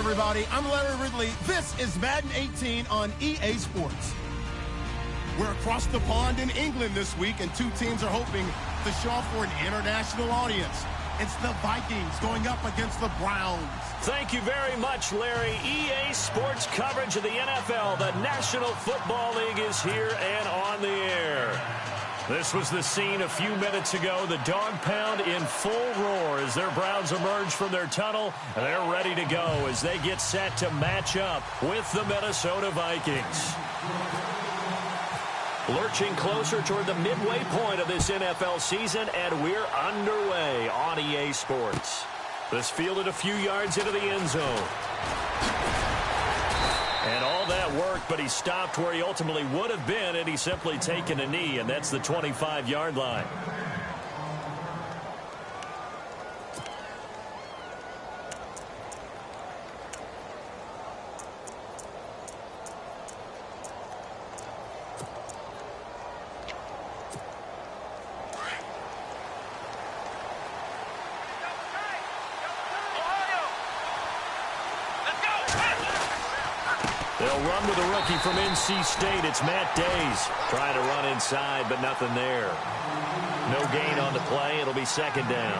everybody. I'm Larry Ridley. This is Madden 18 on EA Sports. We're across the pond in England this week, and two teams are hoping to show off for an international audience. It's the Vikings going up against the Browns. Thank you very much, Larry. EA Sports coverage of the NFL. The National Football League is here and on the air. This was the scene a few minutes ago. The dog pound in full roar as their Browns emerge from their tunnel. They're ready to go as they get set to match up with the Minnesota Vikings. Lurching closer toward the midway point of this NFL season, and we're underway on EA Sports. This fielded a few yards into the end zone. And all that work, but he stopped where he ultimately would have been had he simply taken a knee, and that's the 25-yard line. They'll run with a rookie from NC State. It's Matt Days trying to run inside, but nothing there. No gain on the play. It'll be second down.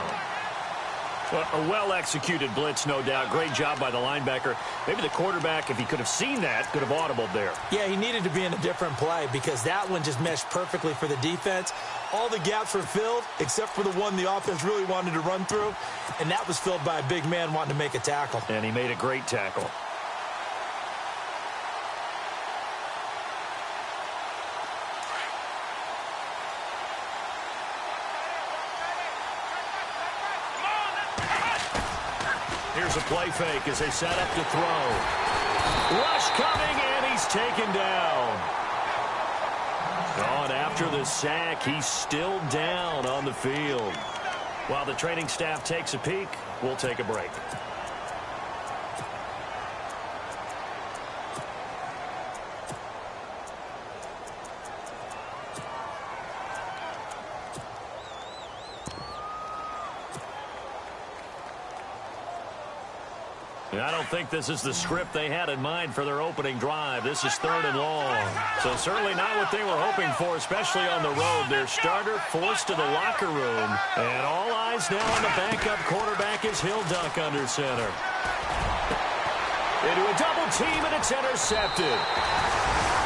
A well-executed blitz, no doubt. Great job by the linebacker. Maybe the quarterback, if he could have seen that, could have audibled there. Yeah, he needed to be in a different play because that one just meshed perfectly for the defense. All the gaps were filled except for the one the offense really wanted to run through, and that was filled by a big man wanting to make a tackle. And he made a great tackle. Here's a play fake as they set up to throw. Rush coming, and he's taken down. On after the sack, he's still down on the field. While the training staff takes a peek, we'll take a break. I don't think this is the script they had in mind for their opening drive. This is 3rd and long. So certainly not what they were hoping for, especially on the road. Their starter forced to the locker room. And all eyes now on the backup quarterback as he'll duck under center. Into a double team, and it's intercepted.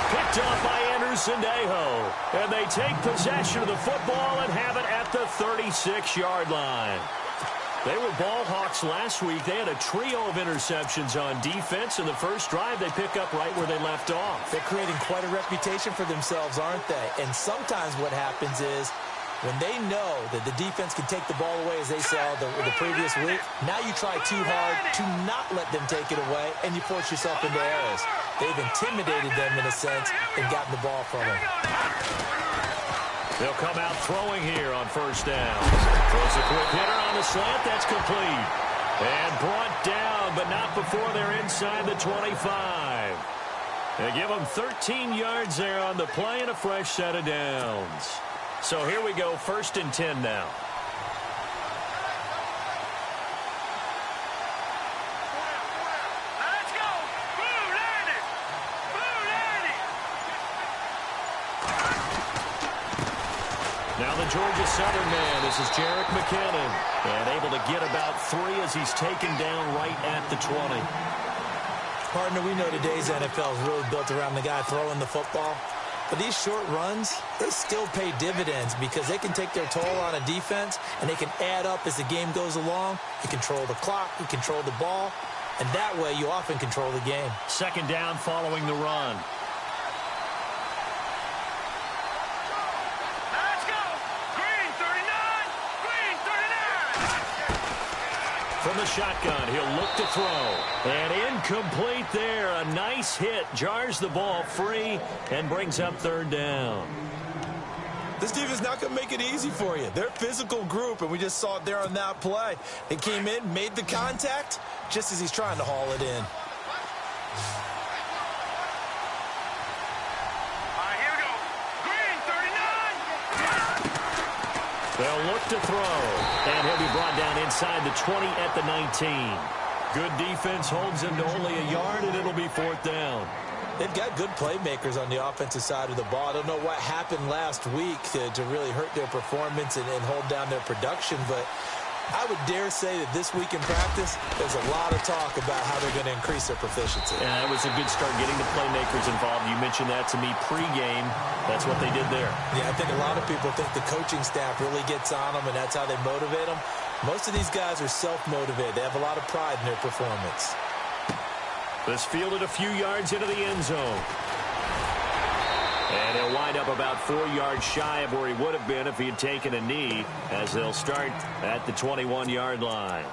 Picked up by Anderson-Dejo. And they take possession of the football and have it at the 36-yard line. They were ball hawks last week. They had a trio of interceptions on defense. In the first drive, they pick up right where they left off. They're creating quite a reputation for themselves, aren't they? And sometimes what happens is when they know that the defense can take the ball away, as they saw the previous week, now you try too hard to not let them take it away, and you force yourself into errors. They've intimidated them in a sense and gotten the ball from them. They'll come out throwing here on first down. Throws a quick hitter on the slant. That's complete. And brought down, but not before they're inside the 25. They give them 13 yards there on the play and a fresh set of downs. So here we go, 1st and 10 now. Now the Georgia Southern man, this is Jerick McKinnon, and able to get about 3 as he's taken down right at the 20. Partner, we know today's NFL is really built around the guy throwing the football. But these short runs, they still pay dividends because they can take their toll on a defense, and they can add up as the game goes along. You control the clock, you control the ball, and that way you often control the game. Second down following the run. From the shotgun, he'll look to throw. And incomplete there. A nice hit. Jars the ball free and brings up 3rd down. This defense is not going to make it easy for you. They're a physical group, and we just saw it there on that play. They came in, made the contact, just as he's trying to haul it in. They'll look to throw, and he'll be brought down inside the 20 at the 19. Good defense holds him to only a yard, and it'll be 4th down. They've got good playmakers on the offensive side of the ball. I don't know what happened last week to really hurt their performance and hold down their production, but I would dare say that this week in practice, there's a lot of talk about how they're going to increase their proficiency. Yeah, that was a good start getting the playmakers involved. You mentioned that to me pregame. That's what they did there. Yeah, I think a lot of people think the coaching staff really gets on them, and that's how they motivate them. Most of these guys are self-motivated. They have a lot of pride in their performance. This fielded a few yards into the end zone. And he'll wind up about 4 yards shy of where he would have been if he had taken a knee, as they'll start at the 21-yard line.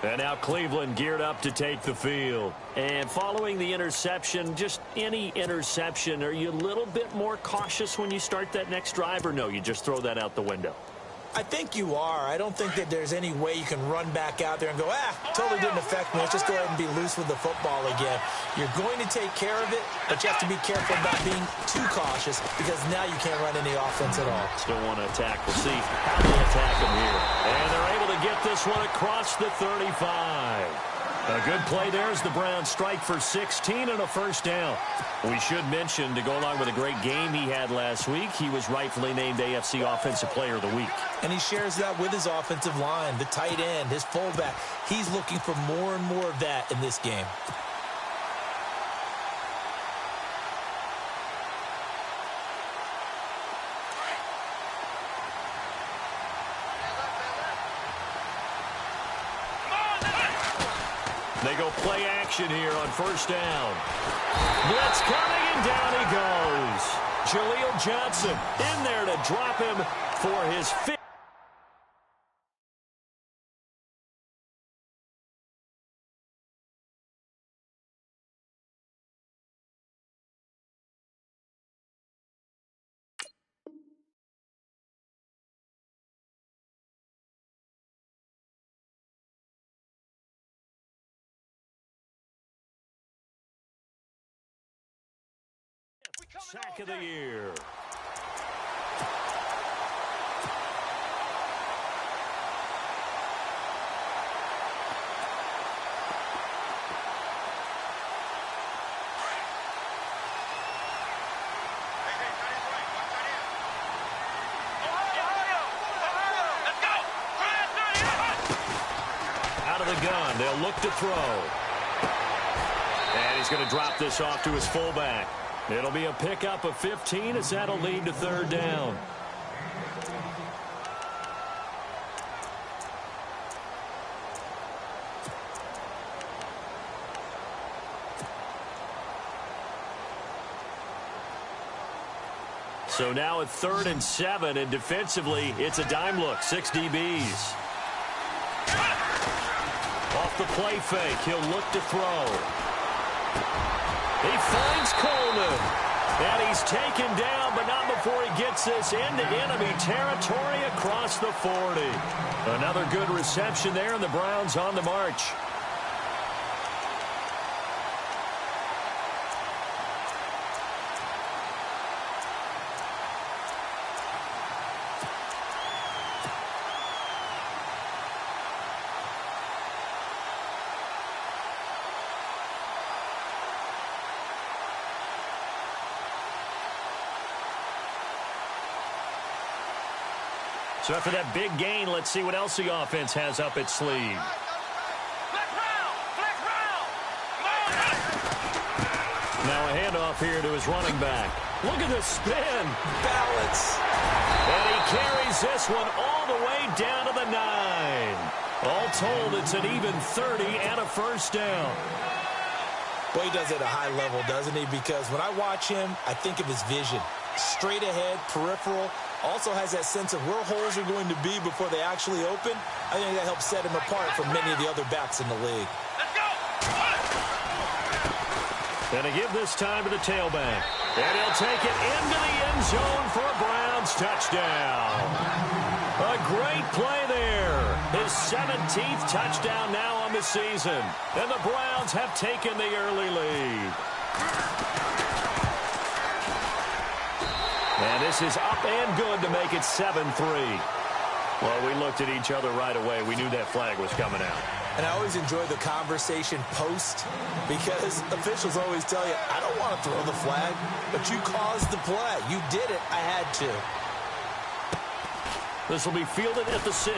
And now Cleveland geared up to take the field. And following the interception, just any interception, are you a little bit more cautious when you start that next drive, or no, you just throw that out the window? I think you are. I don't think that there's any way you can run back out there and go, totally didn't affect me. Let's just go ahead and be loose with the football again. You're going to take care of it, but you have to be careful about being too cautious because now you can't run any offense at all. Still want to attack. We'll see how they attack him here. And they're able to get this one across the 35. A good play there as the Browns strike for 16 and a 1st down. We should mention, to go along with a great game he had last week, he was rightfully named AFC Offensive Player of the Week. And he shares that with his offensive line, the tight end, his fullback. He's looking for more and more of that in this game. They go play action here on 1st down. Blitz coming, and down he goes. Jaleel Johnson in there to drop him for his 5th. Sack of the year. Out of the gun, they'll look to throw. And he's going to drop this off to his fullback. It'll be a pickup of 15 as that'll lead to 3rd down. So now at 3rd and 7, and defensively, it's a dime look. 6 DBs. Off the play fake, he'll look to throw. He finds Coleman, and he's taken down, but not before he gets this into enemy territory across the 40. Another good reception there, and the Browns on the march. So after that big gain, let's see what else the offense has up its sleeve. Now a handoff here to his running back. Look at the spin. Balance. And he carries this one all the way down to the 9. All told, it's an even 30 and a 1st down. Well, he does it at a high level, doesn't he? Because when I watch him, I think of his vision. Straight ahead, peripheral. Also has that sense of where holes are going to be before they actually open. I think that helps set him apart from many of the other backs in the league. Let's go! And to give this time to the tailback. And he'll take it into the end zone for a Browns touchdown. A great play there. His 17th touchdown now on the season. And the Browns have taken the early lead. And this is up and good to make it 7-3. Well, we looked at each other right away. We knew that flag was coming out. And I always enjoy the conversation post because officials always tell you, I don't want to throw the flag, but you caused the play. You did it. I had to. This will be fielded at the 6.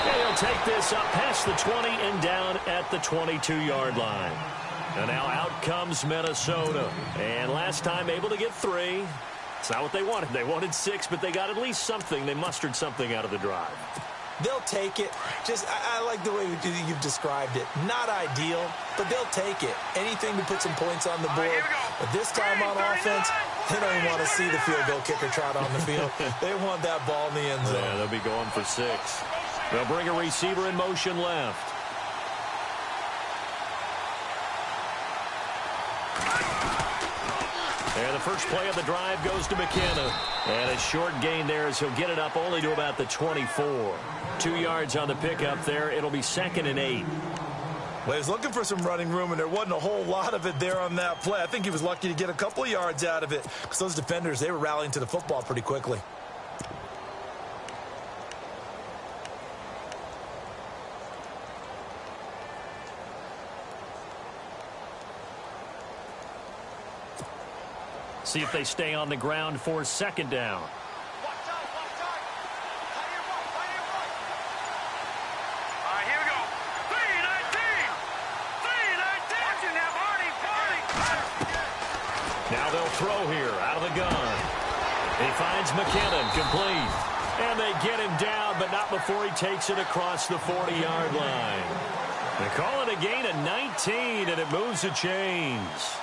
And he'll take this up past the 20 and down at the 22-yard line. And now out comes Minnesota. And last time able to get 3. It's not what they wanted. They wanted 6, but they got at least something. They mustered something out of the drive. They'll take it. I like the way you've described it. Not ideal, but they'll take it. Anything to put some points on the board. But this time on offense, they don't even want to see the field goal kicker trot on the field. They want that ball in the end zone. Yeah, they'll be going for 6. They'll bring a receiver in motion left. And the first play of the drive goes to McKenna. And a short gain there as he'll get it up only to about the 24. 2 yards on the pickup there. It'll be 2nd and 8. Well, he was looking for some running room, and there wasn't a whole lot of it there on that play. I think he was lucky to get a couple of yards out of it because those defenders, they were rallying to the football pretty quickly. See if they stay on the ground for 2nd down. Now they'll throw here out of the gun. He finds McKinnon complete. And they get him down, but not before he takes it across the 40-yard line. They call it a gain of 19, and it moves the chains.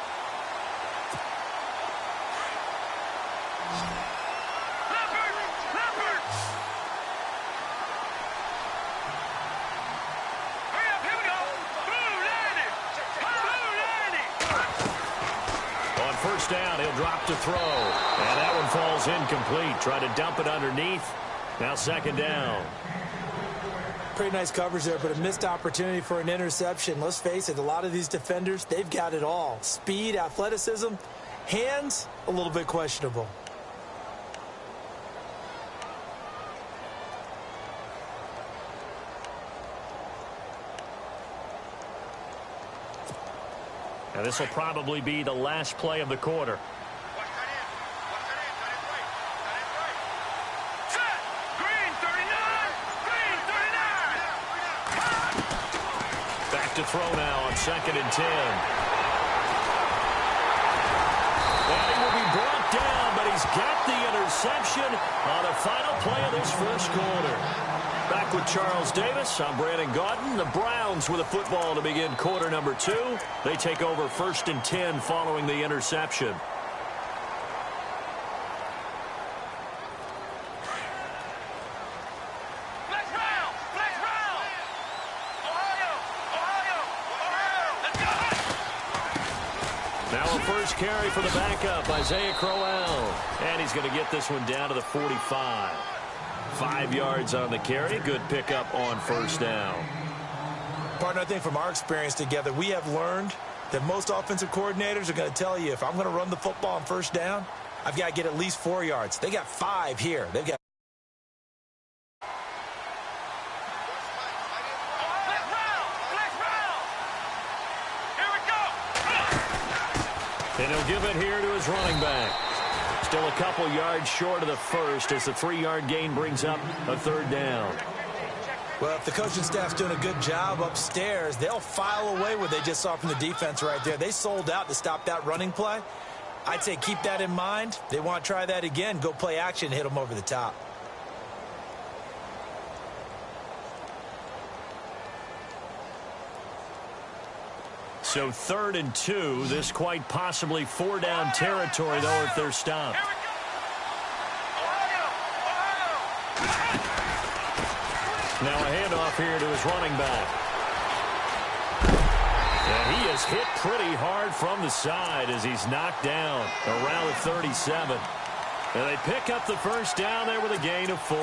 First down, he'll drop to throw. And that one falls incomplete. Try to dump it underneath. Now 2nd down. Pretty nice coverage there, but a missed opportunity for an interception. Let's face it, a lot of these defenders, they've got it all. Speed, athleticism, hands, a little bit questionable. And this will probably be the last play of the quarter. Back to throw now on 2nd and 10. And he will be brought down, but he's got the interception on the final play of this first quarter. Back with Charles Davis, I'm Brandon Gaudin. The Browns with a football to begin quarter number 2. They take over 1st and 10 following the interception. Now a first carry for the backup, Isaiah Crowell. And he's going to get this one down to the 45. 5 yards on the carry. Good pickup on first down. Partner, I think from our experience together, we have learned that most offensive coordinators are going to tell you, if I'm going to run the football on first down, I've got to get at least 4 yards. They got 5 here. They've got. And he'll give it here to his running back. Still a couple yards short of the first as the 3-yard gain brings up a 3rd down. Well, if the coaching staff's doing a good job upstairs, they'll file away what they just saw from the defense right there. They sold out to stop that running play. I'd say keep that in mind. They want to try that again. Go play action, hit them over the top. So 3rd and 2. This quite possibly 4-down territory, though, if they're stopped. Now a handoff here to his running back. And he is hit pretty hard from the side as he's knocked down around the 37. And they pick up the first down there with a gain of 4.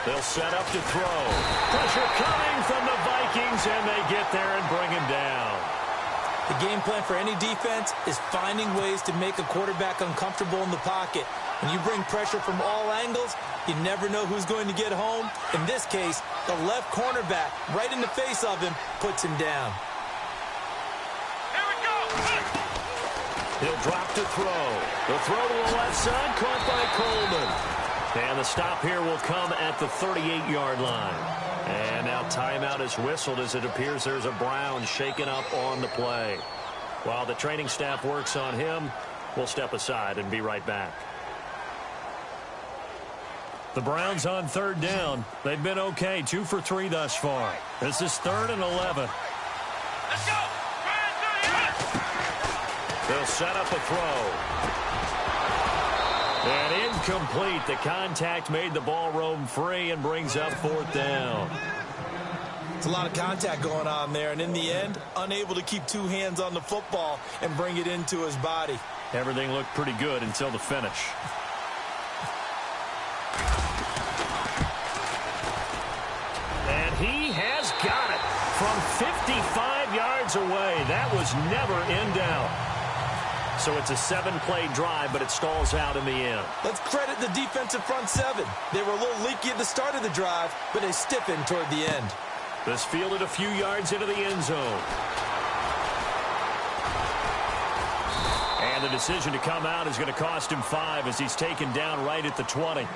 They'll set up to throw. Pressure coming from the Vikings, and they get there and bring him down. The game plan for any defense is finding ways to make a quarterback uncomfortable in the pocket. When you bring pressure from all angles, you never know who's going to get home. In this case, the left cornerback, right in the face of him, puts him down. Here we go. He'll drop to throw. The throw to the left side, caught by Coleman. And the stop here will come at the 38-yard line. And now timeout is whistled as it appears there's a Brown shaken up on the play. While the training staff works on him, we'll step aside and be right back. The Browns on third down. They've been okay, 2 for 3 thus far. This is 3rd and 11. Let's go. They'll set up a throw. And incomplete. The contact made the ball roam free and brings up 4th down. It's a lot of contact going on there, and in the end, unable to keep 2 hands on the football and bring it into his body. Everything looked pretty good until the finish. And he has got it from 55 yards away. That was never in doubt. So it's a 7-play drive, but it stalls out in the end. Let's credit the defensive front 7. They were a little leaky at the start of the drive, but they stiffened toward the end. This fielded a few yards into the end zone. And the decision to come out is going to cost him 5 as he's taken down right at the 20.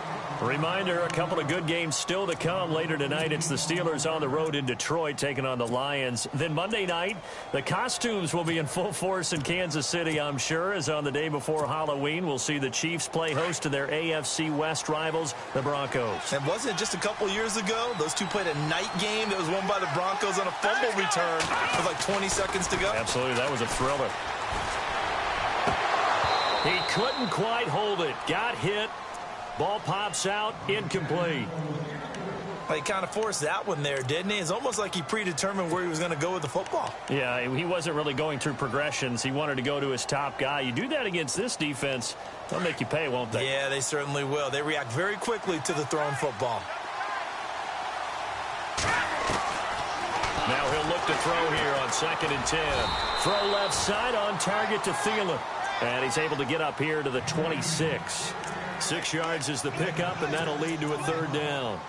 A reminder, a couple of good games still to come. Later tonight, it's the Steelers on the road in Detroit taking on the Lions. Then Monday night, the costumes will be in full force in Kansas City, I'm sure, as on the day before Halloween, we'll see the Chiefs play host to their AFC West rivals, the Broncos. And wasn't it just a couple years ago, those two played a night game that was won by the Broncos on a fumble return with like 20 seconds to go? Absolutely, that was a thriller. He couldn't quite hold it. Got hit. Ball pops out, incomplete. Well, he kind of forced that one there, didn't he? It's almost like he predetermined where he was going to go with the football. Yeah, he wasn't really going through progressions. He wanted to go to his top guy. You do that against this defense, they'll make you pay, won't they? Yeah, they certainly will. They react very quickly to the thrown football. Now he'll look to throw here on 2nd and 10. Throw left side on target to Thielen. And he's able to get up here to the 26. 6 yards is the pickup, and that'll lead to a 3rd down.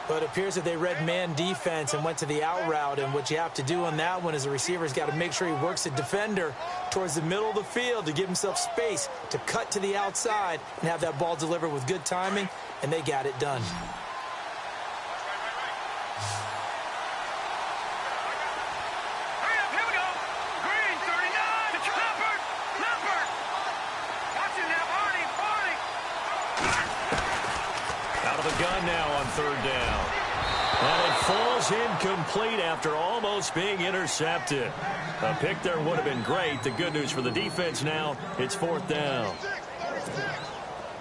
But it appears that they read man defense and went to the out route. And what you have to do on that one is the receiver's got to make sure he works the defender towards the middle of the field to give himself space to cut to the outside and have that ball delivered with good timing, and they got it done. Gun now on 3rd down. And it falls incomplete after almost being intercepted. A pick there would have been great. The good news for the defense now, it's 4th down.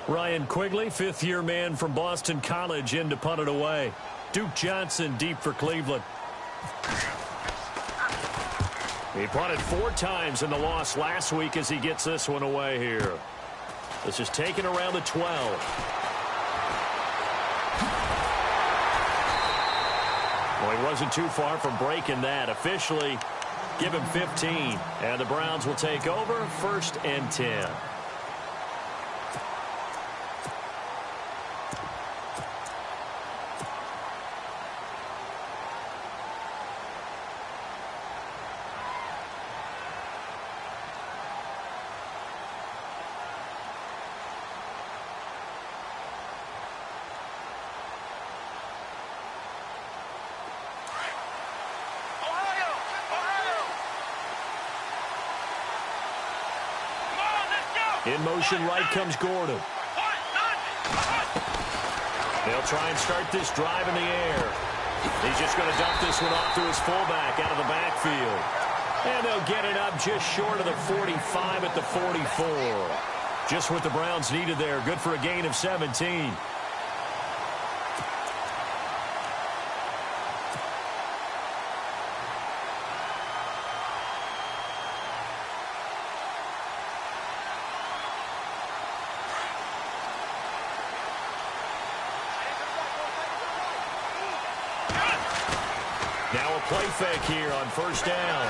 Ryan Quigley, 5th-year man from Boston College, in to punt it away. Duke Johnson deep for Cleveland. He punted 4 times in the loss last week as he gets this one away here. This is taken around the 12. Well, he wasn't too far from breaking that. Officially, give him 15. And the Browns will take over 1st and 10. In motion right comes Gordon. They'll try and start this drive in the air. He's just going to dump this one off to his fullback out of the backfield. And they'll get it up just short of the 45 at the 44. Just what the Browns needed there. Good for a gain of 17. Now a play fake here on first down.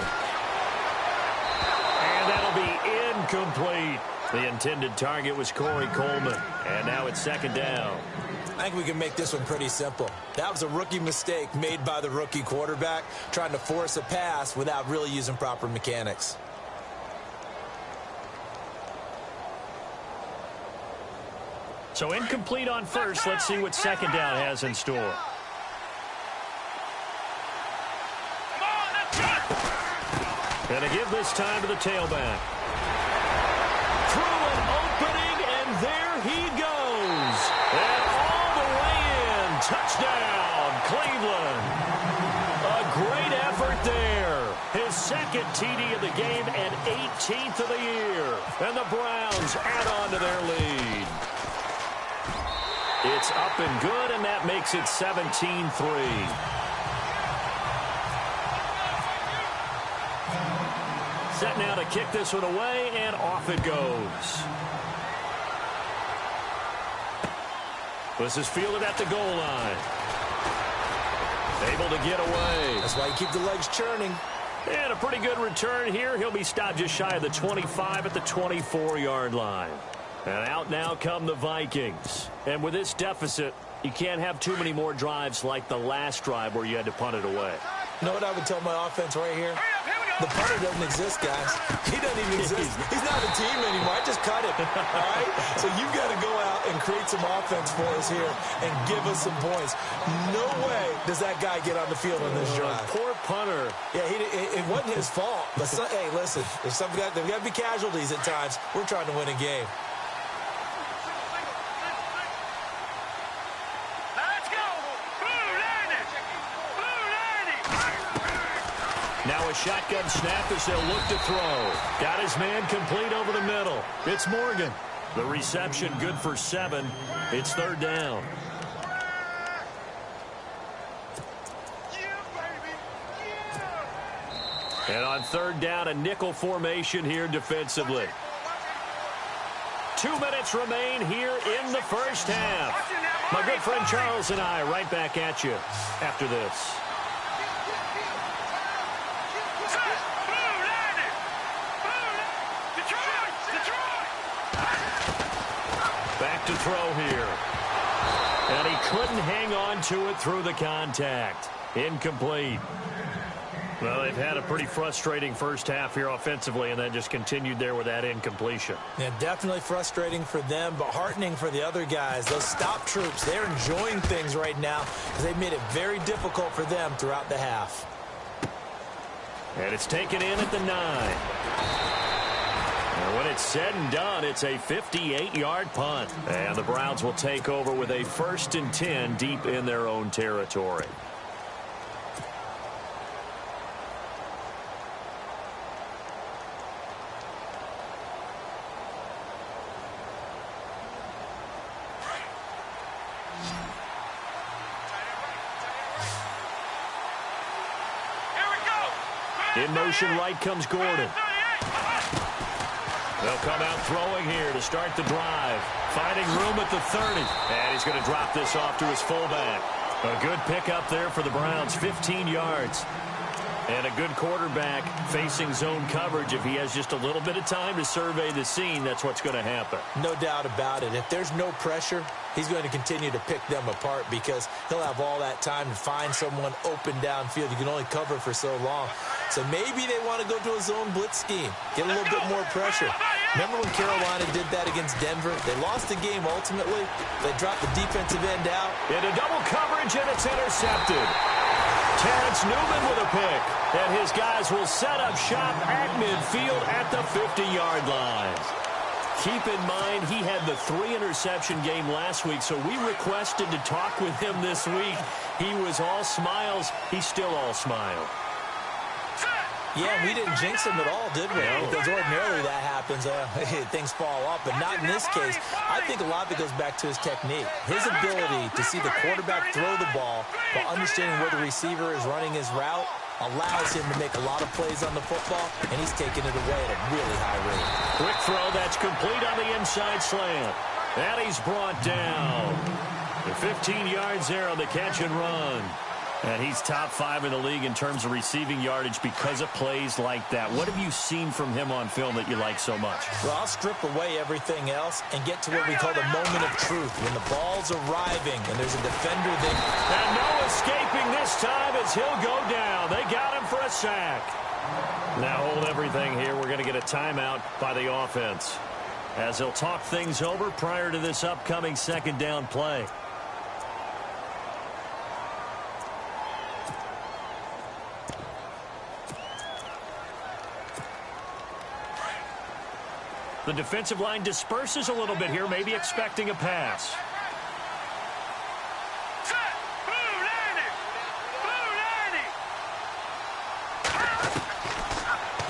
And that'll be incomplete. The intended target was Corey Coleman. And now it's second down. I think we can make this one pretty simple. That was a rookie mistake made by the rookie quarterback, trying to force a pass without really using proper mechanics. So incomplete on first. Let's see what second down has in store. Gonna give this time to the tailback. Through an opening, and there he goes. And all the way in. Touchdown, Cleveland. A great effort there. His second TD of the game and 18th of the year. And the Browns add on to their lead. It's up and good, and that makes it 17-3. Set now to kick this one away, and off it goes. This is fielded at the goal line. Able to get away. That's why you keep the legs churning. And a pretty good return here. He'll be stopped just shy of the 25 at the 24-yard line. And out now come the Vikings. And with this deficit, you can't have too many more drives like the last drive where you had to punt it away. You know what I would tell my offense right here? The punter doesn't exist, guys. He doesn't even exist. He's not a team anymore. I just cut him, all right? So you've got to go out and create some offense for us here and give us some points. No way does that guy get on the field on this drive. Poor punter. Yeah, it wasn't his fault. But, hey, listen, there's got to be casualties at times. We're trying to win a game. Now a shotgun snap as they'll look to throw. Got his man complete over the middle. It's Morgan. The reception good for 7. It's third down. And on third down, a nickel formation here defensively. 2 minutes remain here in the first half. My good friend Charles and I right back at you after this. Back to throw here. And he couldn't hang on to it through the contact. Incomplete. Well, they've had a pretty frustrating first half here offensively, and that just continued there with that incompletion. Yeah, definitely frustrating for them, but heartening for the other guys. Those stop troops, they're enjoying things right now because they've made it very difficult for them throughout the half. And it's taken in at the 9. And when it's said and done, it's a 58-yard punt. And the Browns will take over with a 1st and 10 deep in their own territory. In motion right comes Gordon. They'll come out throwing here to start the drive. Finding room at the 30. And he's going to drop this off to his fullback. A good pickup there for the Browns, 15 yards. And a good quarterback facing zone coverage. If he has just a little bit of time to survey the scene, that's what's going to happen. No doubt about it. If there's no pressure, he's going to continue to pick them apart because he'll have all that time to find someone open downfield. You can only cover for so long. So maybe they want to go to a zone blitz scheme, get a little bit more pressure. Remember when Carolina did that against Denver? They lost the game ultimately. They dropped the defensive end out. Into double coverage, and it's intercepted. Terrence Newman with a pick. And his guys will set up shop at midfield at the 50-yard line. Keep in mind, he had the 3-interception game last week, so we requested to talk with him this week. He was all smiles. He's still all smile. Yeah, we didn't jinx him at all, did we? No. Because ordinarily that happens. Things fall off, but not in this case. I think a lot of it goes back to his technique. His ability to see the quarterback throw the ball while understanding where the receiver is running his route allows him to make a lot of plays on the football, and he's taking it away at a really high rate. Quick throw that's complete on the inside slant. And he's brought down. The 15 yards there on the catch and run. And he's top 5 in the league in terms of receiving yardage because of plays like that. What have you seen from him on film that you like so much? Well, I'll strip away everything else and get to what we call the moment of truth, when the ball's arriving and there's a defender there. And no escaping this time as he'll go down. They got him for a sack. Now hold everything here. We're going to get a timeout by the offense as they'll talk things over prior to this upcoming second down play. The defensive line disperses a little bit here, maybe expecting a pass.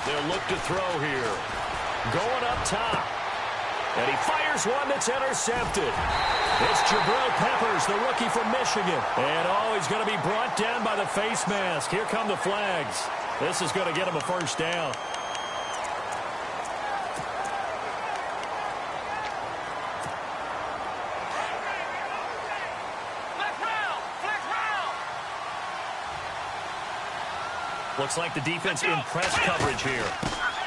They'll look to throw here. Going up top. And he fires one that's intercepted. It's Jabril Peppers, the rookie from Michigan. And he's going to be brought down by the face mask. Here come the flags. This is going to get him a first down. Looks like the defense in press coverage here.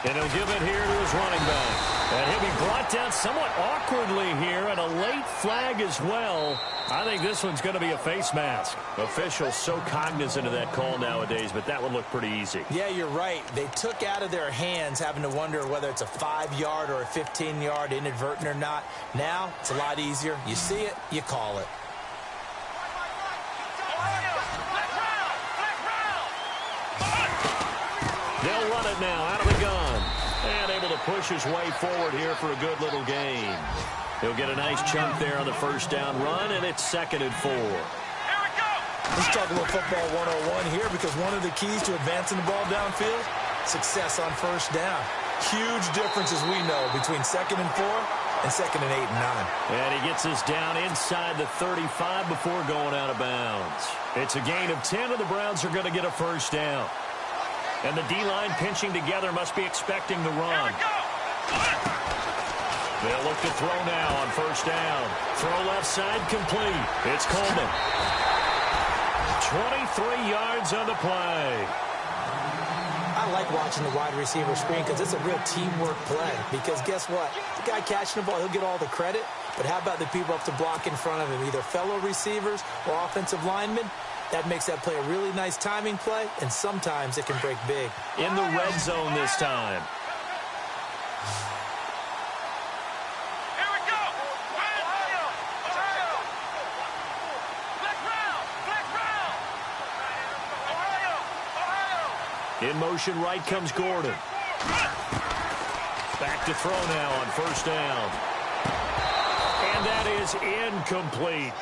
And he'll give it here to his running back. And he'll be brought down somewhat awkwardly here, and a late flag as well. I think this one's going to be a face mask. Officials so cognizant of that call nowadays, but that one looked pretty easy. Yeah, you're right. They took out of their hands having to wonder whether it's a 5-yard or a 15-yard, inadvertent or not. Now, it's a lot easier. You see it, you call it. They'll run it now out of the gun. And able to push his way forward here for a good little gain. He'll get a nice chunk there on the first down run, and it's 2nd and 4. Here we go. Let's talk about football 101 here, because one of the keys to advancing the ball downfield, success on first down. Huge difference, as we know, between 2nd and 4 and 2nd and 8 and 9. And he gets us down inside the 35 before going out of bounds. It's a gain of 10, and the Browns are going to get a first down. And the D-line pinching together must be expecting the run. They'll look to throw now on first down. Throw left side complete. It's Coleman. 23 yards on the play. I like watching the wide receiver screen because it's a real teamwork play. Because guess what? The guy catching the ball, he'll get all the credit. But how about the people up to block in front of him, either fellow receivers or offensive linemen? That makes that play a really nice timing play, and sometimes it can break big. In the red zone this time. Here we go. In motion right comes Gordon. Back to throw now on first down. And that is incomplete.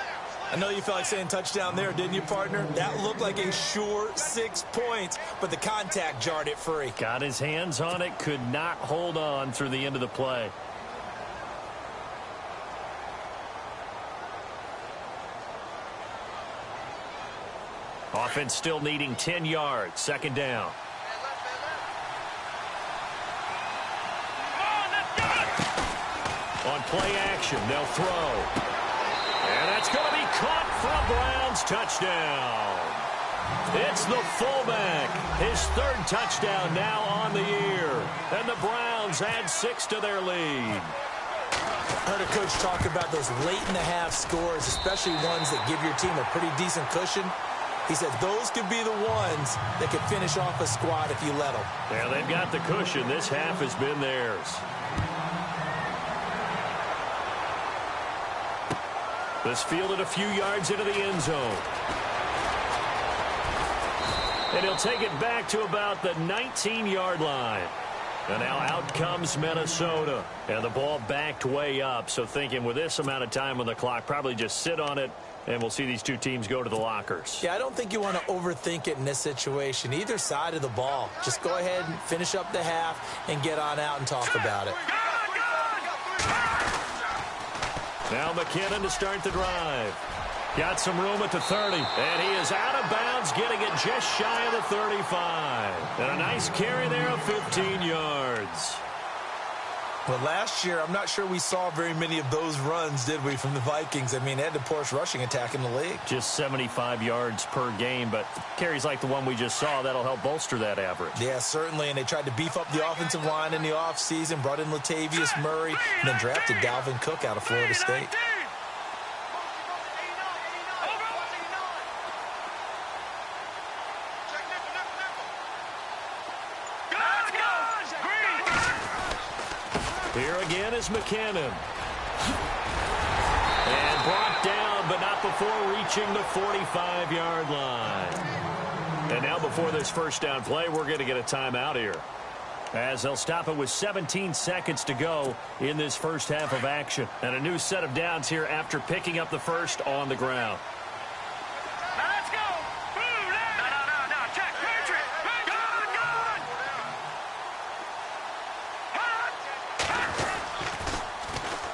I know you felt like saying touchdown there, didn't you, partner? That looked like a sure 6 points, but the contact jarred it free. Got his hands on it, could not hold on through the end of the play. Offense still needing 10 yards, 2nd down. On play action, they'll throw. And that's going to be caught for a Browns touchdown. It's the fullback. His 3rd touchdown now on the year. And the Browns add 6 to their lead. I heard a coach talk about those late-in-the-half scores, especially ones that give your team a pretty decent cushion. He said those could be the ones that could finish off a squad if you let them. Yeah, they've got the cushion. This half has been theirs. This fielded a few yards into the end zone. And he'll take it back to about the 19-yard line. And now out comes Minnesota. And the ball backed way up. So thinking with this amount of time on the clock, probably just sit on it, and we'll see these two teams go to the lockers. Yeah, I don't think you want to overthink it in this situation. Either side of the ball. Just go ahead and finish up the half and get on out and talk about it. Now McKinnon to start the drive. Got some room at the 30. And he is out of bounds, getting it just shy of the 35. And a nice carry there of 15 yards. Well, last year, I'm not sure we saw very many of those runs, did we, from the Vikings? I mean, they had the poorest rushing attack in the league. Just 75 yards per game, but carries like the one we just saw, that'll help bolster that average. Yeah, certainly, and they tried to beef up the offensive line in the offseason, brought in Latavius Murray, and then drafted Dalvin Cook out of Florida State. Here again is McKinnon. And brought down, but not before reaching the 45-yard line. And now before this first down play, we're going to get a timeout here, as they'll stop it with 17 seconds to go in this first half of action. And a new set of downs here after picking up the first on the ground. Now let's go. No. Check. Patriot. Gone.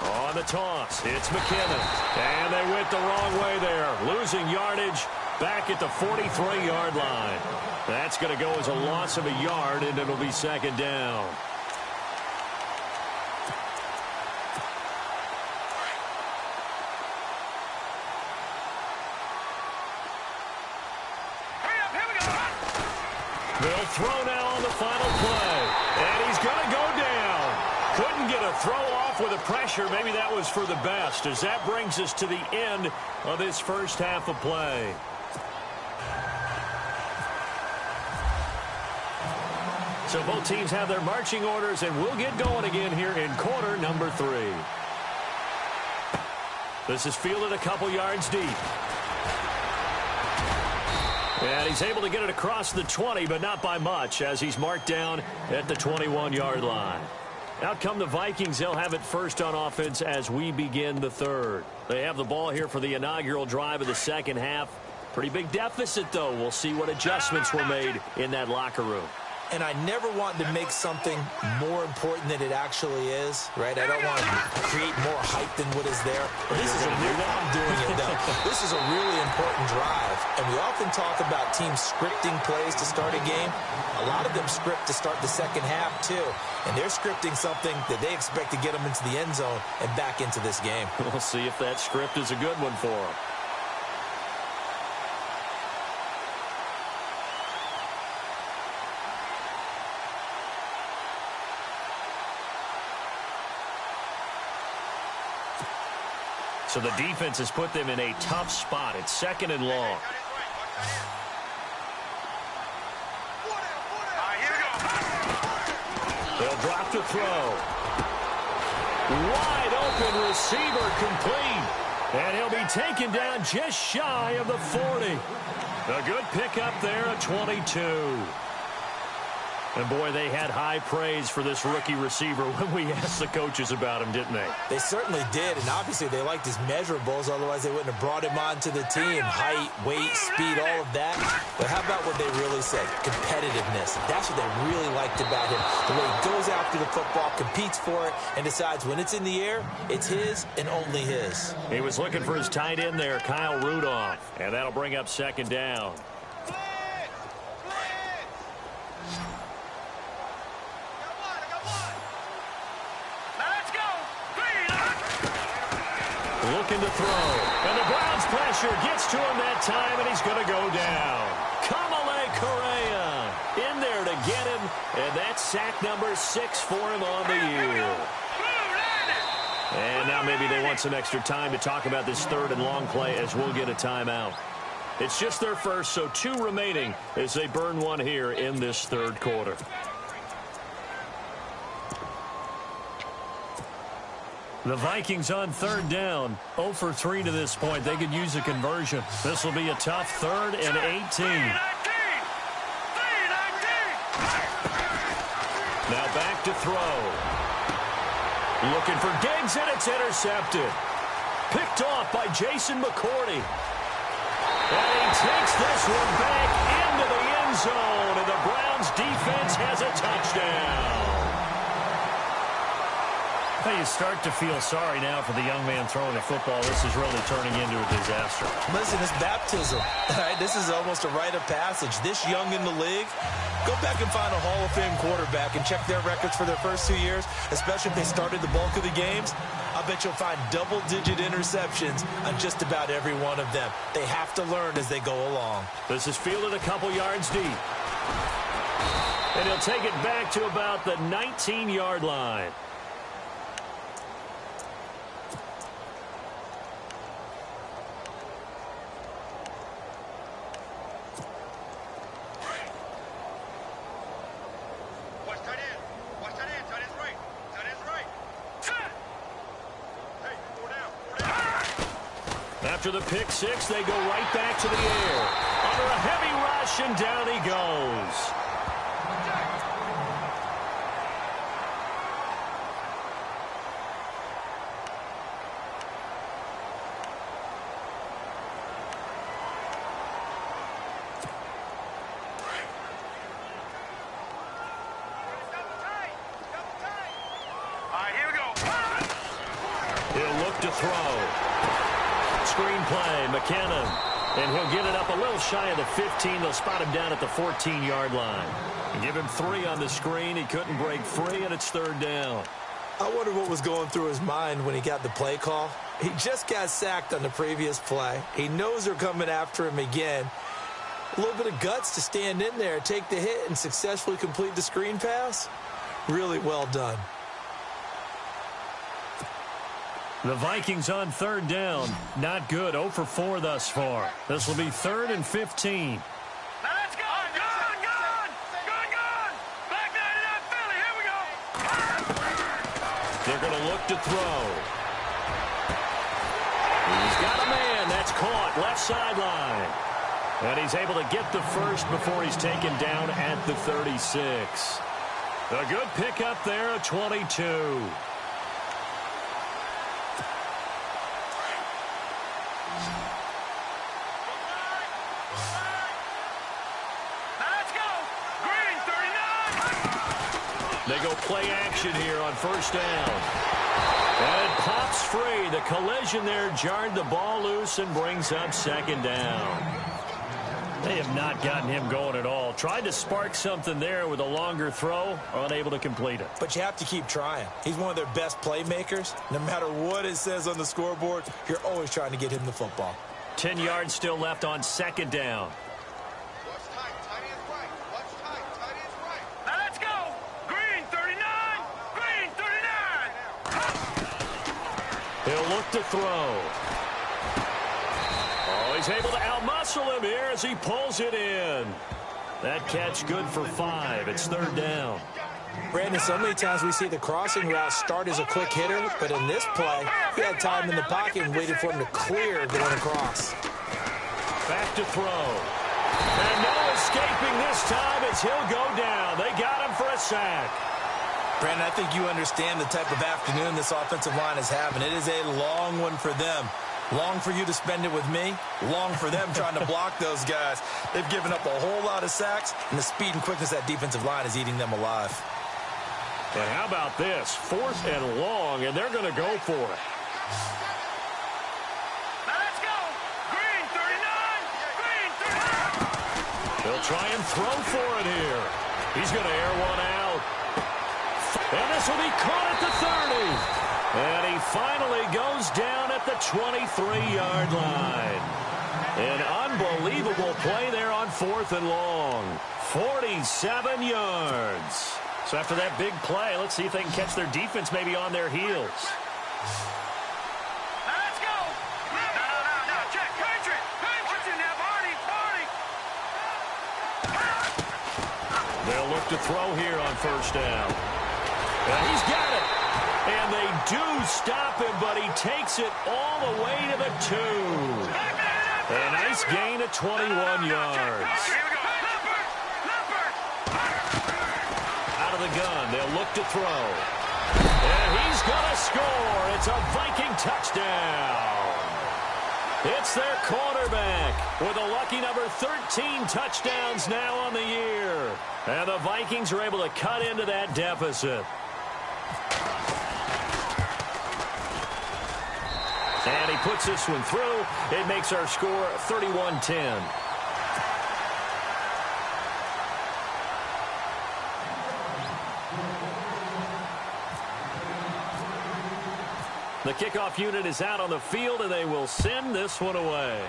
On the toss, it's McKinnon. And they went the wrong way there, losing yardage back at the 43-yard line. That's going to go as a loss of a yard, and it'll be second down. They'll throw now on the final play. And he's going to go down. Couldn't get a throw off with the pressure. Maybe that was for the best, as that brings us to the end of this first half of play. So both teams have their marching orders, and we'll get going again here in quarter number 3. This is fielded a couple yards deep. And he's able to get it across the 20, but not by much, as he's marked down at the 21-yard line. Out come the Vikings. They'll have it first on offense as we begin the third. They have the ball here for the inaugural drive of the second half. Pretty big deficit, though. We'll see what adjustments were made in that locker room. And I never want to make something more important than it actually is, right? I don't want to create more hype than what is there. But this is a real, I'm doing it though. This is a really important drive. And we often talk about teams scripting plays to start a game. A lot of them script to start the second half too. And they're scripting something that they expect to get them into the end zone and back into this game. We'll see if that script is a good one for them. So the defense has put them in a tough spot. It's second and long. They'll drop the throw. Wide open receiver complete. And he'll be taken down just shy of the 40. A good pickup there at 22. And, boy, they had high praise for this rookie receiver when we asked the coaches about him, didn't they? They certainly did, and obviously they liked his measurables. Otherwise, they wouldn't have brought him onto the team. Height, weight, speed, all of that. But how about what they really said? Competitiveness. That's what they really liked about him. The way he goes after the football, competes for it, and decides when it's in the air, it's his and only his. He was looking for his tight end there, Kyle Rudolph. And that'll bring up second down. Looking to throw. And the Browns pressure gets to him that time, and he's going to go down. Kamale Correa in there to get him, and that's sack number 6 for him on the year. And now maybe they want some extra time to talk about this third and long play, as we'll get a timeout. It's just their first, so 2 remaining as they burn one here in this third quarter. The Vikings on third down, 0 for 3 to this point. They could use a conversion. This will be a tough 3rd and 18. Now back to throw. Looking for Diggs, and it's intercepted. Picked off by Jason McCourty. And he takes this one back into the end zone, and the Browns defense has a touchdown. Well, you start to feel sorry now for the young man throwing the football. This is really turning into a disaster. Listen, it's baptism. All right, this is almost a rite of passage. This young in the league, go back and find a Hall of Fame quarterback and check their records for their first 2 years, especially if they started the bulk of the games. I bet you'll find double-digit interceptions on just about every one of them. They have to learn as they go along. This is fielded a couple yards deep. And he'll take it back to about the 19-yard line. After the pick six, they go right back to the air. Under a heavy rush, and down he goes. All right, here we go. He'll look to throw. Screen play, McKinnon, and he'll get it up a little shy of the 15. They'll spot him down at the 14-yard line. And give him 3 on the screen. He couldn't break free, and it's 3rd down. I wonder what was going through his mind when he got the play call. He just got sacked on the previous play. He knows they're coming after him again. A little bit of guts to stand in there, take the hit, and successfully complete the screen pass. Really well done. The Vikings on 3rd down. Not good. 0 for 4 thus far. This will be 3rd and 15. Now let's go. Good. Back 99 Philly. Here we go. They're going to look to throw. He's got a man. That's caught. Left sideline. And he's able to get the first before he's taken down at the 36. A good pickup there at 22. They go play action here on 1st down. And it pops free. The collision there jarred the ball loose and brings up 2nd down. They have not gotten him going at all. Tried to spark something there with a longer throw, unable to complete it. But you have to keep trying. He's one of their best playmakers. No matter what it says on the scoreboard, you're always trying to get him the football. 10 yards still left on 2nd down. He'll look to throw. Oh, he's able to outmuscle him here as he pulls it in. That catch good for 5. It's 3rd down. Brandon, so many times we see the crossing route start as a quick hitter, but in this play, he had time in the pocket and waited for him to clear going across. Back to throw. And no escaping this time as he'll go down. They got him for a sack. Brandon, I think you understand the type of afternoon this offensive line is having. It is a long one for them. Long for you to spend it with me. Long for them trying to block those guys. They've given up a whole lot of sacks, and the speed and quickness of that defensive line is eating them alive. And how about this? 4th and long, and they're going to go for it. Now let's go. Green 39. They'll try and throw for it here. He's going to air one out. And this will be caught at the 30. And he finally goes down at the 23-yard line. An unbelievable play there on 4th and long. 47 yards. So after that big play, let's see if they can catch their defense maybe on their heels. Let's go. No. Check. Country now, party. They'll look to throw here on 1st down. And he's got it. And they do stop him, but he takes it all the way to the 2. A nice gain of 21 yards. Out of the gun, they'll look to throw. And he's going to score. It's a Viking touchdown. It's their quarterback with a lucky number 13 touchdowns now on the year. And the Vikings are able to cut into that deficit. And he puts this one through. It makes our score 31-10. The kickoff unit is out on the field, and they will send this one away.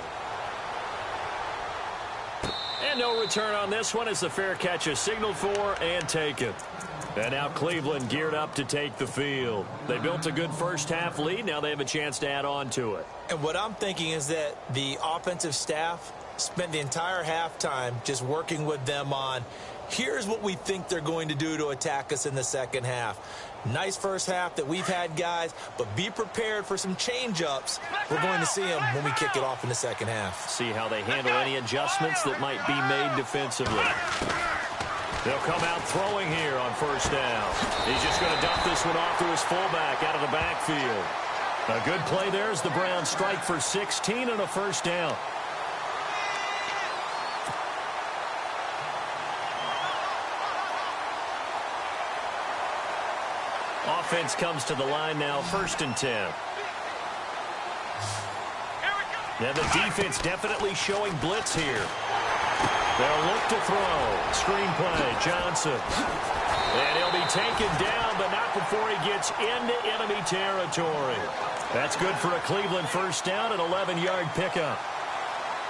And no return on this one as the fair catch is signaled for and taken. And now Cleveland geared up to take the field. They built a good first-half lead. Now they have a chance to add on to it. And what I'm thinking is that the offensive staff spent the entire halftime just working with them on, here's what we think they're going to do to attack us in the second half. Nice first half that we've had, guys, but be prepared for some change-ups. We're going to see them when we kick it off in the second half. See how they handle any adjustments that might be made defensively. They'll come out throwing here on first down. He's just going to dump this one off to his fullback out of the backfield. A good play there as the Browns strike for 16 and a first down. Offense comes to the line now, 1st and 10. Now the defense definitely showing blitz here. They'll look to throw. Screen play, Johnson. And he'll be taken down, but not before he gets into enemy territory. That's good for a Cleveland first down, an 11-yard pickup.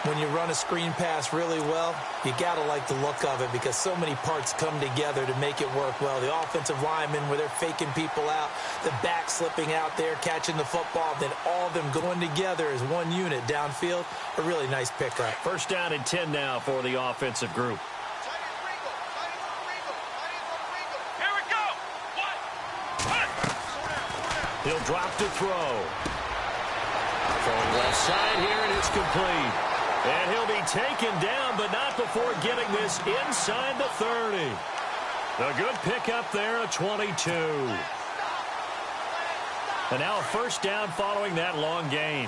When you run a screen pass really well, you got to like the look of it because so many parts come together to make it work well. The offensive linemen, where they're faking people out, the back slipping out there, catching the football, then all of them going together as one unit downfield. A really nice pickup. First down and 10 now for the offensive group. Here we go. He'll drop to throw. Throwing left side here, and it's complete. And he'll be taken down, but not before getting this inside the 30. A good pickup there, a 22. And now a first down following that long gain.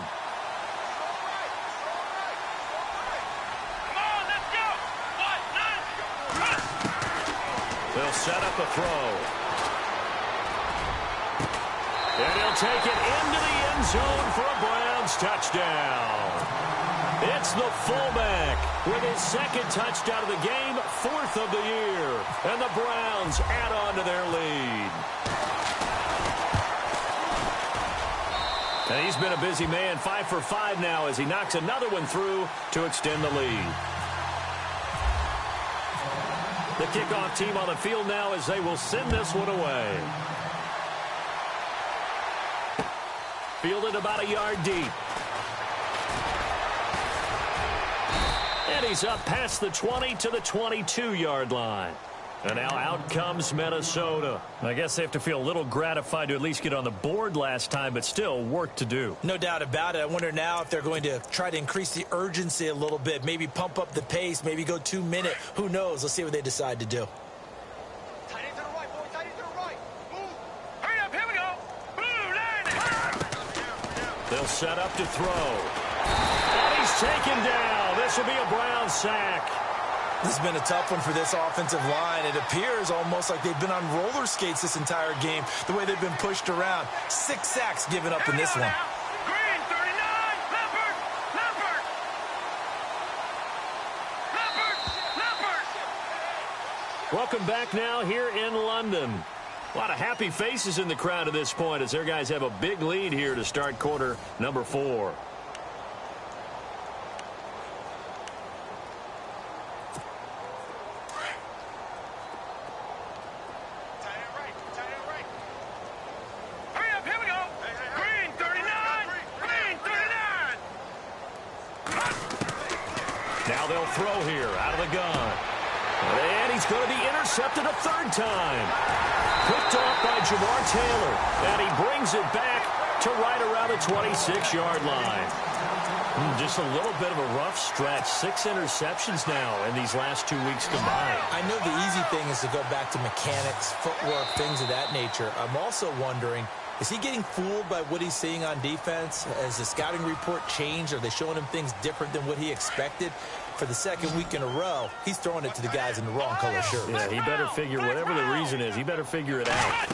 Come on, let's go. They'll set up a throw. And he'll take it into the end zone for a Browns touchdown. It's the fullback with his second touchdown of the game, 4th of the year. And the Browns add on to their lead. And he's been a busy man, 5 for 5 now as he knocks another one through to extend the lead. The kickoff team on the field now as they will send this one away. Fielded about a yard deep. And he's up past the 20 to the 22-yard line. And now out comes Minnesota. I guess they have to feel a little gratified to at least get on the board last time, but still work to do. No doubt about it. I wonder now if they're going to try to increase the urgency a little bit, maybe pump up the pace, maybe go 2-minute. Who knows? Let's see what they decide to do. Tight end to the right, boy. Tight end to the right. Move. Hurry up. Here we go. Boom. Land it. They'll set up to throw. And he's taken down. This will be a Brown sack. This has been a tough one for this offensive line. It appears almost like they've been on roller skates this entire game, the way they've been pushed around. 6 sacks given up in this one. Green, 39. Leopard. Leopard. Leopard. Leopard. Welcome back now here in London. A lot of happy faces in the crowd at this point as their guys have a big lead here to start quarter number 4. Now they'll throw here out of the gun. And he's going to be intercepted a 3rd time. Picked off by Jamar Taylor. And he brings it back to right around the 26-yard line. Just a little bit of a rough stretch. 6 interceptions now in these last 2 weeks combined. I know the easy thing is to go back to mechanics, footwork, things of that nature. I'm also wondering, is he getting fooled by what he's seeing on defense? Has the scouting report changed? Are they showing him things different than what he expected? For the 2nd week in a row, he's throwing it to the guys in the wrong color shirts. Yeah, he better figure, whatever the reason is, he better figure it out.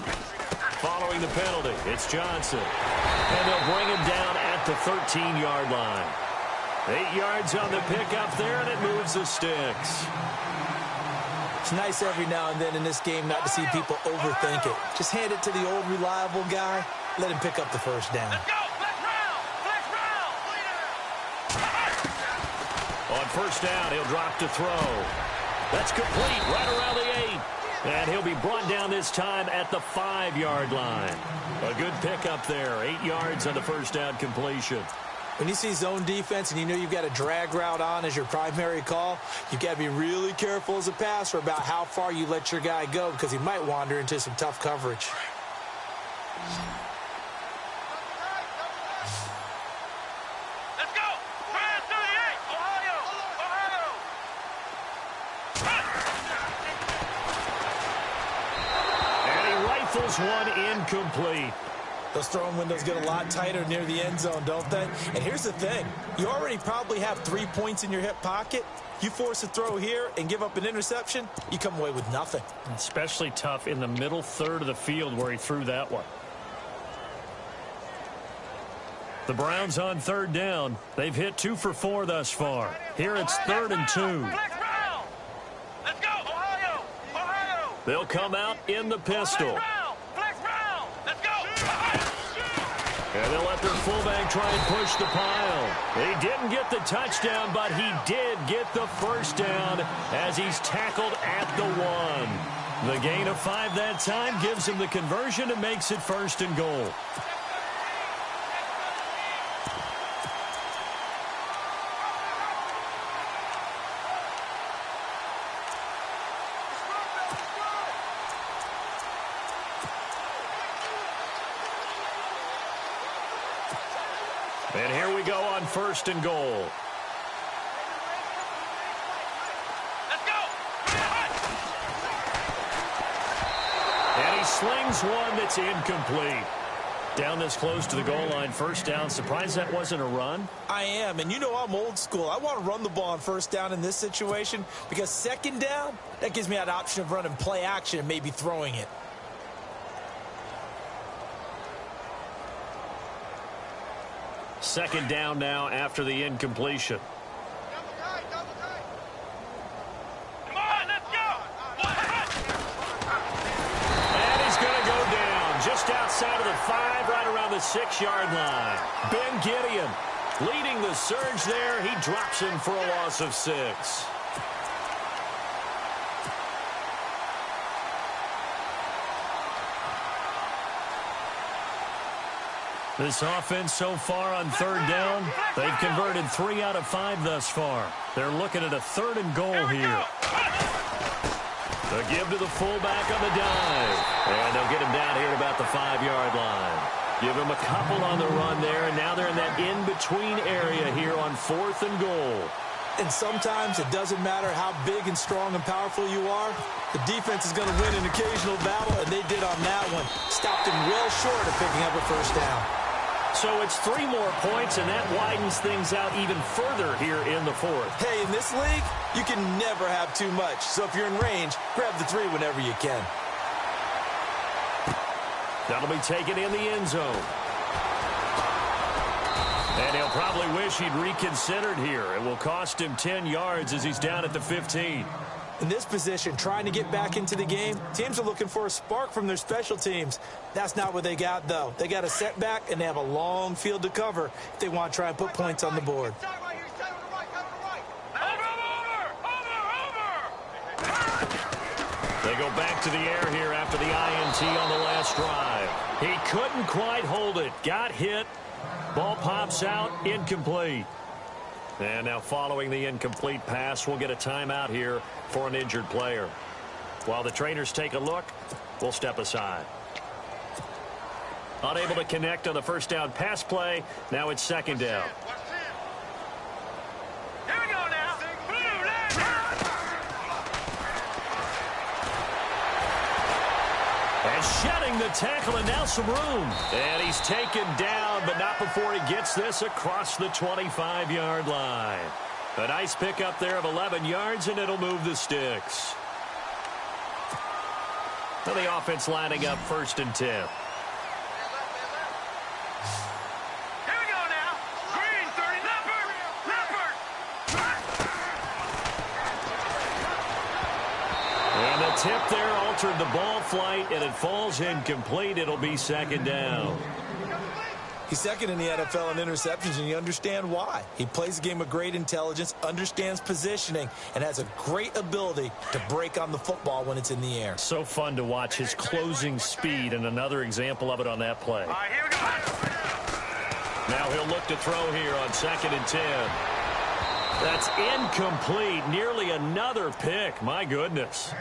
Following the penalty, it's Johnson. And they'll bring him down at at the 13-yard line. 8 yards on the pickup there, and it moves the sticks. It's nice every now and then in this game not to see people overthink it. Just hand it to the old reliable guy. Let him pick up the first down. Let's go. Flex round. Flex round. On first down, he'll drop to throw. That's complete right around the 8. And he'll be brought down this time at the 5-yard line. A good pickup there. 8 yards on the first down completion. When you see zone defense and you know you've got a drag route on as your primary call, you've got to be really careful as a passer about how far you let your guy go because he might wander into some tough coverage. Let's go. Fast 38. Ohio. And he rifles one incomplete. Those throwing windows get a lot tighter near the end zone, don't they? And here's the thing. You already probably have 3 points in your hip pocket. You force a throw here and give up an interception, you come away with nothing. Especially tough in the middle third of the field where he threw that one. The Browns on third down. They've hit 2 for 4 thus far. Here it's 3rd and 2. Flex round. Let's go. Ohio. They'll come out in the pistol. Flex round. Let's go. And they'll let their fullback try and push the pile. He didn't get the touchdown, but he did get the first down as he's tackled at the 1. The gain of 5 that time gives him the conversion and makes it 1st and goal. And here we go on 1st and goal. Let's go. And he slings one that's incomplete. Down this close to the goal line, 1st down. Surprised that wasn't a run? I am, and you know I'm old school. I want to run the ball on 1st down in this situation because 2nd down, that gives me that option of running play action and maybe throwing it. Second down now after the incompletion. Come on, let's go. And he's going to go down just outside of the 5, right around the 6-yard line. Ben Gideon leading the surge there. He drops him for a loss of 6. This offense so far on 3rd down, they've converted 3 out of 5 thus far. They're looking at a 3rd and goal here. The give to the fullback on the dive. And they'll get him down here at about the 5-yard line. Give him a couple on the run there, and now they're in that in-between area here on 4th and goal. And sometimes it doesn't matter how big and strong and powerful you are. The defense is going to win an occasional battle, and they did on that one. Stopped him well short of picking up a 1st down. So it's 3 more points, and that widens things out even further here in the 4th. Hey, in this league, you can never have too much. So if you're in range, grab the 3 whenever you can. That'll be taken in the end zone. And he'll probably wish he'd reconsidered here. It will cost him 10 yards as he's down at the 15. In this position, trying to get back into the game, teams are looking for a spark from their special teams. That's not what they got, though. They got a setback, and they have a long field to cover if they want to try and put points on the board. They go back to the air here after the INT on the last drive. He couldn't quite hold it. Got hit. Ball pops out. Incomplete. And now following the incomplete pass, we'll get a timeout here for an injured player. While the trainers take a look, we'll step aside. Unable to connect on the 1st down pass play. Now it's 2nd down. Here we go now. And shedding the tackle, and now some room. And he's taken down, but not before he gets this across the 25-yard line. A nice pickup there of 11 yards, and it'll move the sticks. And the offense lining up 1st and 10. Here we go now. The tip there altered the ball flight, and it falls incomplete. It'll be second down. He's second in the NFL in interceptions, and you understand why. He plays a game with great intelligence, understands positioning, and has a great ability to break on the football when it's in the air. So fun to watch his closing speed, and another example of it on that play. All right, here we go. Now he'll look to throw here on 2nd and 10. That's incomplete. Nearly another pick. My goodness.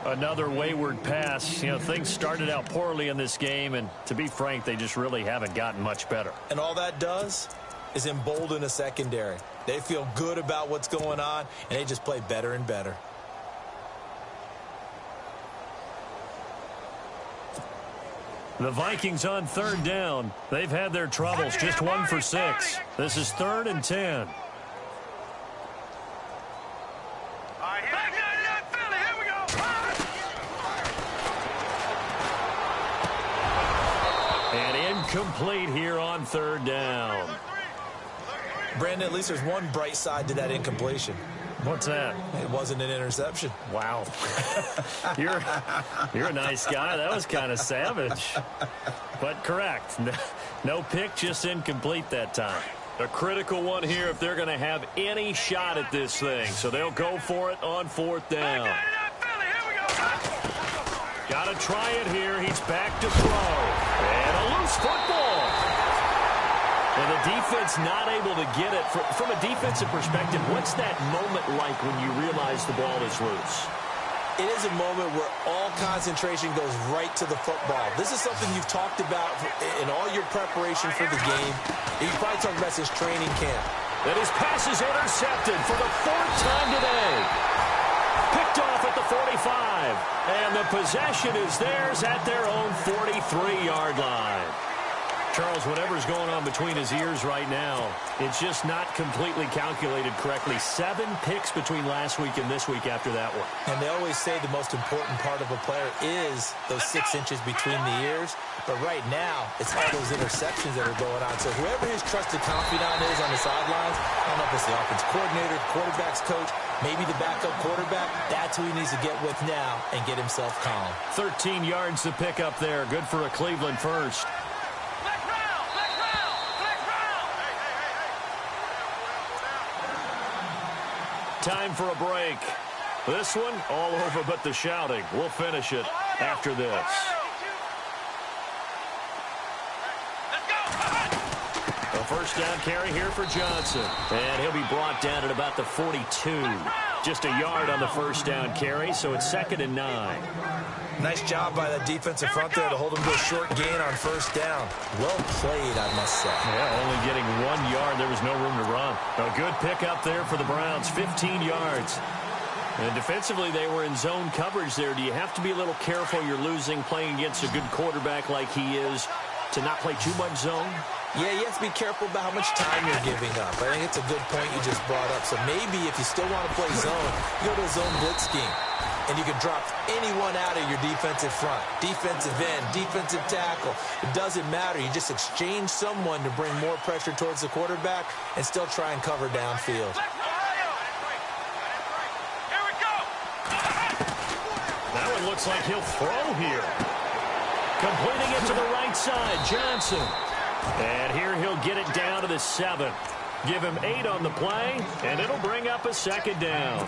Another wayward pass. You know, things started out poorly in this game, and to be frank, they just really haven't gotten much better. And all that does is embolden a secondary. They feel good about what's going on, and they just play better and better. The Vikings on 3rd down. They've had their troubles. Just 1 for 6. This is 3rd and 10. Complete here on 3rd down. Brandon, at least there's one bright side to that incompletion. What's that? It wasn't an interception. Wow. You're a nice guy. That was kind of savage. But correct. No pick, just incomplete that time. A critical one here if they're going to have any shot at this thing. So they'll go for it on 4th down. Got to try it here. He's back to throw. And a loose football. And the defense not able to get it. From a defensive perspective, what's that moment like when you realize the ball is loose? It is a moment where all concentration goes right to the football. This is something you've talked about in all your preparation for the game. You probably talked about since training camp. And his pass is intercepted for the 4th time today. Picked off at the 45. And the possession is theirs at their own 43-yard line. Charles, whatever's going on between his ears right now, it's just not completely calculated correctly. 7 picks between last week and this week after that one. And they always say the most important part of a player is those 6 inches between the ears. But right now, it's all those interceptions that are going on. So whoever his trusted confidant is on the sidelines, I don't know if it's the offense coordinator, quarterback's coach, maybe the backup quarterback, that's who he needs to get with now and get himself calm. 13 yards to pick up there. Good for a Cleveland first. Time for a break. This one, all over but the shouting. We'll finish it after this. A first down carry here for Johnson. And he'll be brought down at about the 42. Just a yard on the first down carry, so it's 2nd and 9. Nice job by that defensive front there to hold him to a short gain on first down. Well played, I must say. Yeah, only getting 1 yard. There was no room to run. A good pickup there for the Browns, 15 yards. And defensively, they were in zone coverage there. Do you have to be a little careful? You're losing playing against a good quarterback like he is to not play too much zone? Yeah, you have to be careful about how much time you're giving up. I think it's a good point you just brought up. So maybe if you still want to play zone, you go to a zone blitz scheme. And you can drop anyone out of your defensive front. Defensive end, defensive tackle. It doesn't matter. You just exchange someone to bring more pressure towards the quarterback and still try and cover downfield. That one looks like he'll throw here. Completing it to the right side, Johnson. And here he'll get it down to the 7. Give him 8 on the play, and it'll bring up a 2nd down.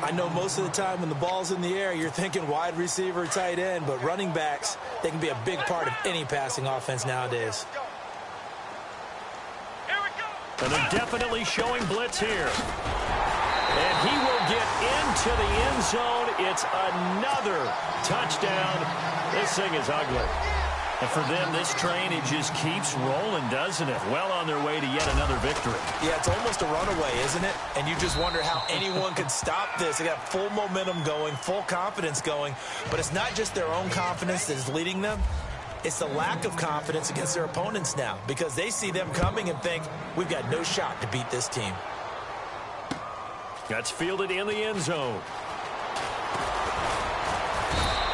I know most of the time when the ball's in the air, you're thinking wide receiver, tight end, but running backs, they can be a big part of any passing offense nowadays. And they're definitely showing blitz here. And he will get into the end zone. It's another touchdown. This thing is ugly. And for them, this train, it just keeps rolling, doesn't it? Well on their way to yet another victory. Yeah, it's almost a runaway, isn't it? And you just wonder how anyone could stop this. They got full momentum going, full confidence going. But it's not just their own confidence that is leading them. It's the lack of confidence against their opponents now because they see them coming and think, we've got no shot to beat this team. That's fielded in the end zone.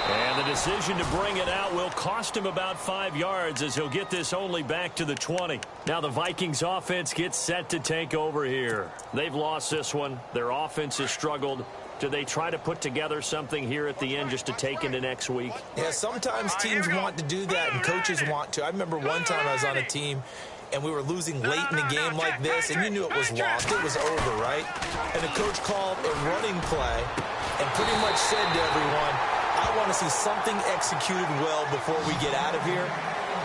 And the decision to bring it out will cost him about 5 yards as he'll get this only back to the 20. Now the Vikings offense gets set to take over here. They've lost this one. Their offense has struggled. Do they try to put together something here at the end just to take into next week? Yeah, sometimes teams want to do that and coaches want to. I remember one time I was on a team and we were losing late in the game like this, and you knew it was lost. It was over, right? And the coach called a running play and pretty much said to everyone, I want to see something executed well before we get out of here.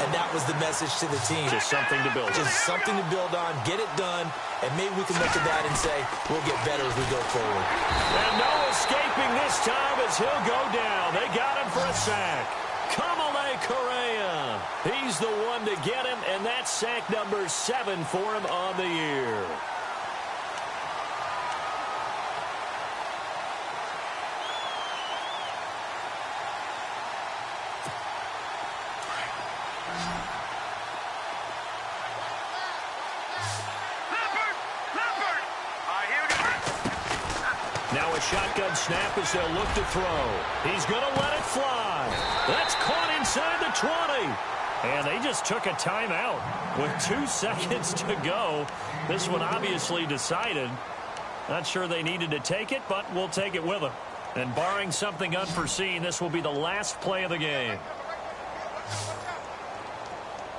And that was the message to the team. Just something to build on. Just something to build on, get it done, and maybe we can look at that and say, we'll get better as we go forward. And no escaping this time as he'll go down. They got him for a sack. Kamale Correa. He's the one to get him, and that's sack number 7 for him on the year. Now a shotgun snap as they'll look to throw. He's going to let it fly. That's caught inside the 20. And they just took a timeout with 2 seconds to go. This one obviously decided. Not sure they needed to take it, but we'll take it with them. And barring something unforeseen, this will be the last play of the game.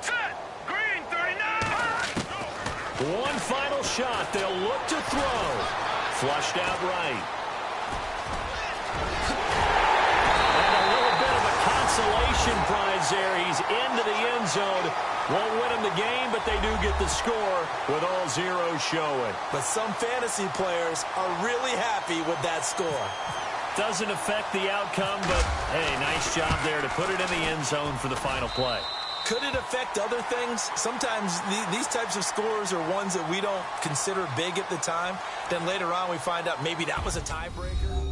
Set. Green 39. One final shot. They'll look to throw. Flushed out right. And a little bit of a consolation prize there. He's into the end zone. Won't win him the game, but they do get the score with all zeros showing. But some fantasy players are really happy with that score. Doesn't affect the outcome, but, hey, nice job there to put it in the end zone for the final play. Could it affect other things? Sometimes these types of scores are ones that we don't consider big at the time. Then later on we find out maybe that was a tiebreaker.